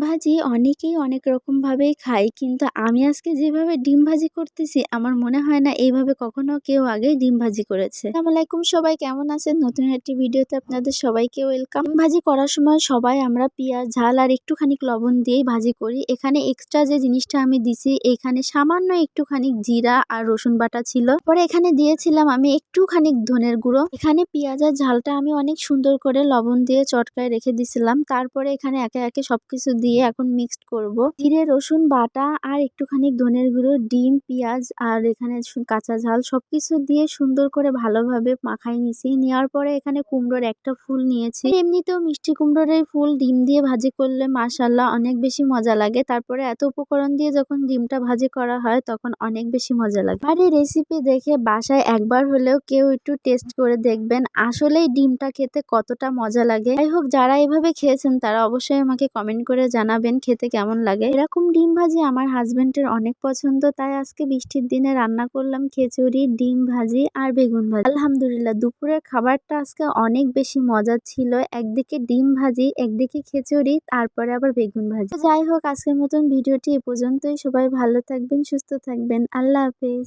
ভাজি অনেকেই অনেক রকমভাবেই খায়, কিন্তু আমি আজকে যেভাবে ডিম ভাজি করতেছি আমার মনে হয় না এইভাবে কখনো কেউ আগে ডিম ভাজি করেছে। আসসালামু আলাইকুম, সবাই কেমন আছেন? নতুন একটি ভিডিওতে আপনাদের সবাইকে ওয়েলকাম। ডিম ভাজি করার সময় সবাই আমরা পেঁয়াজ, ঝাল আর একটুখানি লবণ দিয়েই ভাজি করি। এখানে এক্সট্রা যে জিনিসটা আমি দিছি, এখানে সামান্য একটুখানি জিরা আর রসুন বাটা ছিল। পরে এখানে দিয়েছিলাম আমি একটুখানি ধনের গুঁড়ো। এখানে পেঁয়াজ আর ঝালটা আমি অনেক সুন্দর করে লবণ দিয়ে চটকায় রেখে দিছিলাম। তারপরে এখানে একে একে সবকিছু দিয়ে এখন মিক্সড করব। জিরে, রসুন বাটা আর একটুখানি ধনের গুঁড়ো, ডিম, পেঁয়াজ আর এখানে কাঁচা ঝাল সবকিছু দিয়ে সুন্দর করে ভালোভাবে মাখাই নিছি। নেওয়ার পরে এখানে কুমড়োর একটা ফুল নিয়েছি। এমনিতেও মিষ্টি কুমড়োর এই ফুল ডিম দিয়ে ভাজি করলে মাশাআল্লাহ অনেক বেশি মজা লাগে। তারপরে এত উপকরণ দিয়ে যখন ডিমটা ভাজি করা হয় তখন অনেক বেশি মজা লাগে। আর এই রেসিপি দেখে বাসায় একবার হলেও কেউ একটু টেস্ট করে দেখবেন আসলেই ডিমটা খেতে কতটা মজা লাগে। যাই হোক, যারা এভাবে খেয়েছেন তারা অবশ্যই আমাকে কমেন্ট করে জানাবেন খেতে কেমন লাগে। এরকম ডিম ভাজি আমার হাজবেন্ডের অনেক পছন্দ, তাই আজকে বৃষ্টির দিনে রান্না করলাম খিচুড়ি, ডিম ভাজি আর বেগুন ভাজি। আলহামদুলিল্লাহ, দুপুরের খাবারটা আজকে অনেক বেশি মজার ছিল। একদিকে ডিম ভাজি, একদিকে খিচুড়ি, তারপরে আবার বেগুন ভাজি। যাই হোক, আজকের মতন ভিডিওটি এ পর্যন্তই। সবাই ভালো থাকবেন, সুস্থ থাকবেন। আল্লাহ হাফেজ।